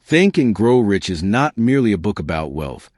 Think and Grow Rich is not merely a book about wealth.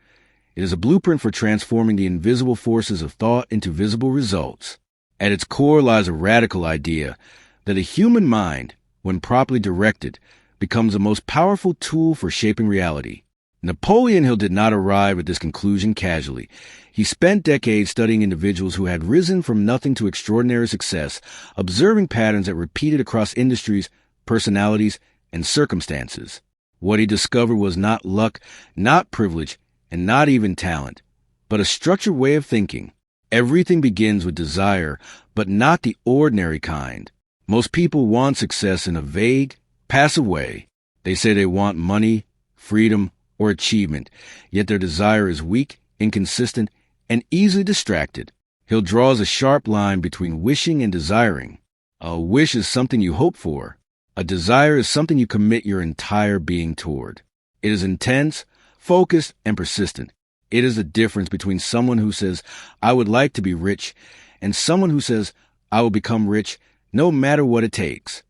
It is a blueprint for transforming the invisible forces of thought into visible results. At its core lies a radical idea that a human mind, when properly directed, becomes the most powerful tool for shaping reality. Napoleon Hill did not arrive at this conclusion casually. He spent decades studying individuals who had risen from nothing to extraordinary success, observing patterns that repeated across industries, personalities, and circumstances. What he discovered was not luck, not privilege, and not even talent, but a structured way of thinking. Everything begins with desire, but not the ordinary kind. Most people want success in a vague, passive way. They say they want money, freedom, or achievement, yet their desire is weak, inconsistent, and easily distracted. Hill draws a sharp line between wishing and desiring. A wish is something you hope for. A desire is something you commit your entire being toward. It is intense, focused, and persistent. It is the difference between someone who says, "I would like to be rich," and someone who says, "I will become rich no matter what it takes."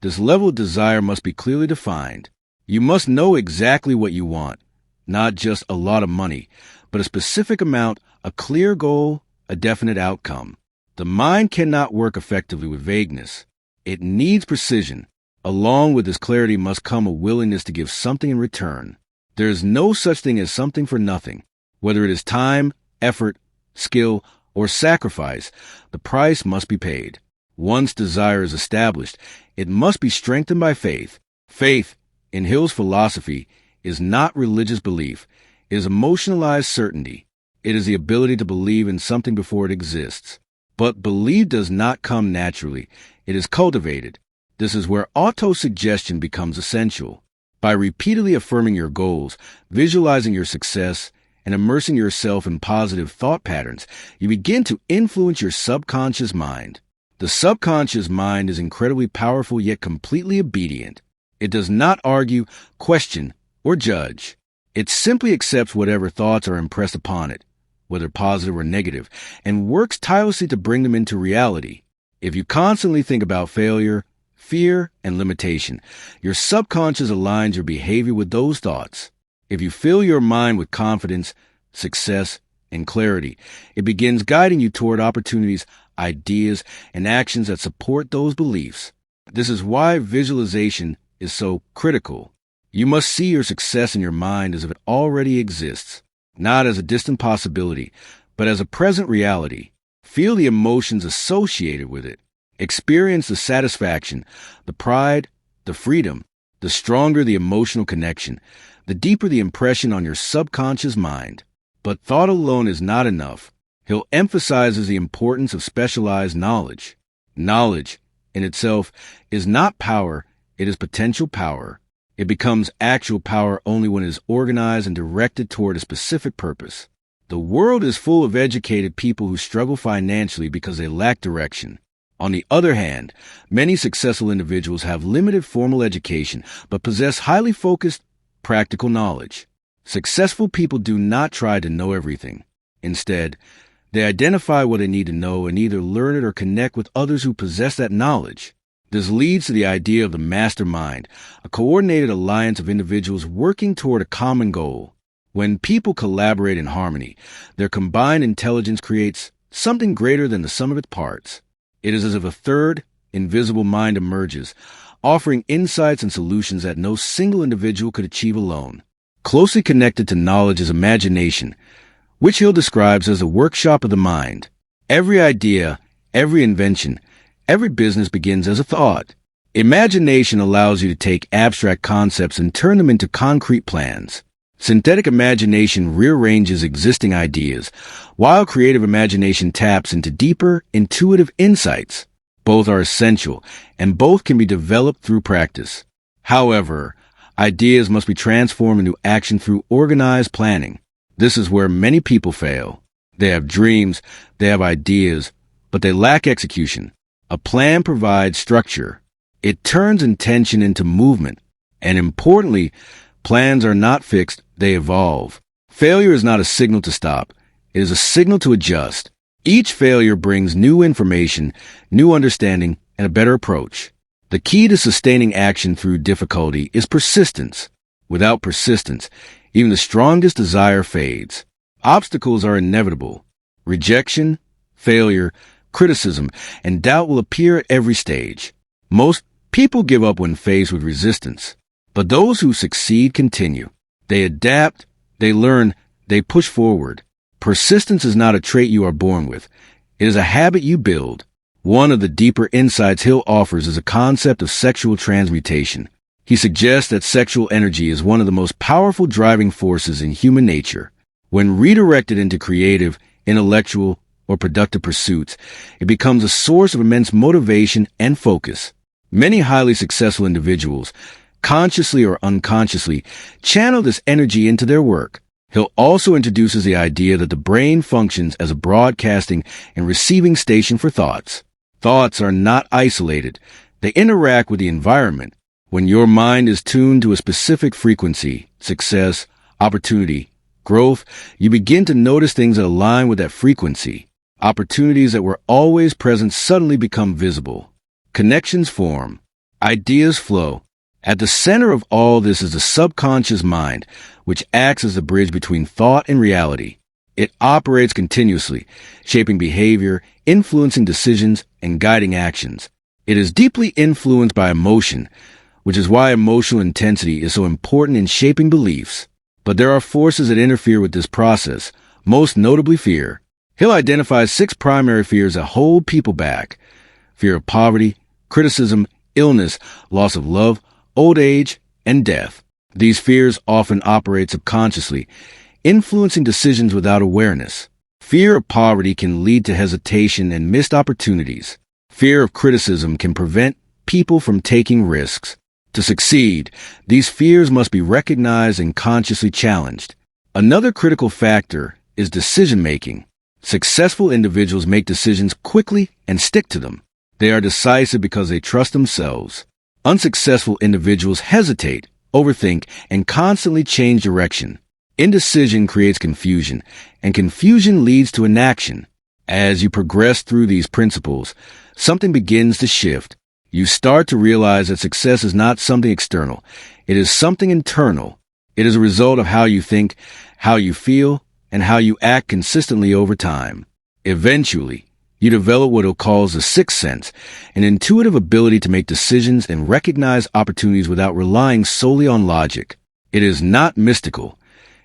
This level of desire must be clearly defined. You must know exactly what you want, not just a lot of money, but a specific amount, a clear goal, a definite outcome. The mind cannot work effectively with vagueness. It needs precision. Along with this clarity must come a willingness to give something in return. There is no such thing as something for nothing. Whether it is time, effort, skill, or sacrifice, the price must be paid. Once desire is established, it must be strengthened by faith. Faith, in Hill's philosophy, is not religious belief. It is emotionalized certainty. It is the ability to believe in something before it exists. But belief does not come naturally. It is cultivated. This is where autosuggestion becomes essential. By repeatedly affirming your goals, visualizing your success, and immersing yourself in positive thought patterns, you begin to influence your subconscious mind. The subconscious mind is incredibly powerful yet completely obedient. It does not argue, question, or judge. It simply accepts whatever thoughts are impressed upon it, whether positive or negative, and works tirelessly to bring them into reality. If you constantly think about failure, fear, and limitation, your subconscious aligns your behavior with those thoughts. If you fill your mind with confidence, success, and clarity, it begins guiding you toward opportunities, ideas, and actions that support those beliefs. This is why visualization is so critical. You must see your success in your mind as if it already exists, not as a distant possibility, but as a present reality. Feel the emotions associated with it. Experience the satisfaction, the pride, the freedom. The stronger the emotional connection, the deeper the impression on your subconscious mind. But thought alone is not enough. Hill emphasizes the importance of specialized knowledge. Knowledge, in itself, is not power, it is potential power. It becomes actual power only when it is organized and directed toward a specific purpose. The world is full of educated people who struggle financially because they lack direction. On the other hand, many successful individuals have limited formal education but possess highly focused, practical knowledge. Successful people do not try to know everything. Instead, they identify what they need to know and either learn it or connect with others who possess that knowledge. This leads to the idea of the mastermind, a coordinated alliance of individuals working toward a common goal. When people collaborate in harmony, their combined intelligence creates something greater than the sum of its parts. It is as if a third, invisible mind emerges, offering insights and solutions that no single individual could achieve alone. Closely connected to knowledge is imagination, which Hill describes as a workshop of the mind. Every idea, every invention, every business begins as a thought. Imagination allows you to take abstract concepts and turn them into concrete plans. Synthetic imagination rearranges existing ideas, while creative imagination taps into deeper, intuitive insights. Both are essential, and both can be developed through practice. However, ideas must be transformed into action through organized planning. This is where many people fail. They have dreams, they have ideas, but they lack execution. A plan provides structure. It turns intention into movement. And importantly, plans are not fixed, they evolve. Failure is not a signal to stop. It is a signal to adjust. Each failure brings new information, new understanding, and a better approach. The key to sustaining action through difficulty is persistence. Without persistence, even the strongest desire fades. Obstacles are inevitable. Rejection, failure, criticism, and doubt will appear at every stage. Most people give up when faced with resistance, but those who succeed continue. They adapt, they learn, they push forward. Persistence is not a trait you are born with. It is a habit you build. One of the deeper insights Hill offers is a concept of sexual transmutation. He suggests that sexual energy is one of the most powerful driving forces in human nature. When redirected into creative, intellectual, or productive pursuits, it becomes a source of immense motivation and focus. Many highly successful individuals, consciously or unconsciously, channel this energy into their work. Hill also introduces the idea that the brain functions as a broadcasting and receiving station for thoughts. Thoughts are not isolated. They interact with the environment. When your mind is tuned to a specific frequency, success, opportunity, growth, you begin to notice things that align with that frequency. Opportunities that were always present suddenly become visible. Connections form. Ideas flow. At the center of all this is the subconscious mind, which acts as a bridge between thought and reality. It operates continuously, shaping behavior, influencing decisions, and guiding actions. It is deeply influenced by emotion, which is why emotional intensity is so important in shaping beliefs. But there are forces that interfere with this process, most notably fear. Hill identifies 6 primary fears that hold people back: fear of poverty, criticism, illness, loss of love, old age, and death. These fears often operate subconsciously, influencing decisions without awareness. Fear of poverty can lead to hesitation and missed opportunities. Fear of criticism can prevent people from taking risks. To succeed, these fears must be recognized and consciously challenged. Another critical factor is decision-making. Successful individuals make decisions quickly and stick to them. They are decisive because they trust themselves. Unsuccessful individuals hesitate, overthink, and constantly change direction. Indecision creates confusion, and confusion leads to inaction. As you progress through these principles, something begins to shift. You start to realize that success is not something external. It is something internal. It is a result of how you think, how you feel, and how you act consistently over time. Eventually, you develop what Hill calls the sixth sense, an intuitive ability to make decisions and recognize opportunities without relying solely on logic. It is not mystical.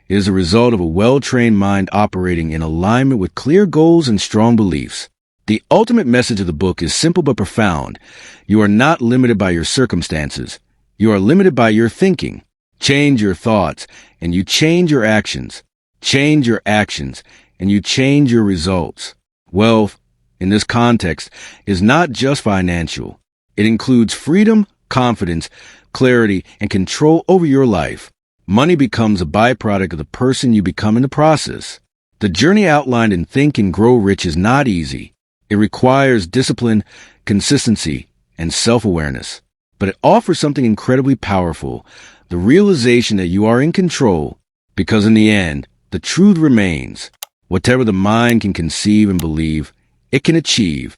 It is a result of a well-trained mind operating in alignment with clear goals and strong beliefs. The ultimate message of the book is simple but profound. You are not limited by your circumstances. You are limited by your thinking. Change your thoughts, and you change your actions. Change your actions, and you change your results. Wealth, in this context, is not just financial. It includes freedom, confidence, clarity, and control over your life. Money becomes a byproduct of the person you become in the process. The journey outlined in Think and Grow Rich is not easy. It requires discipline, consistency, and self-awareness. But it offers something incredibly powerful, the realization that you are in control, because in the end, the truth remains. Whatever the mind can conceive and believe, it can achieve.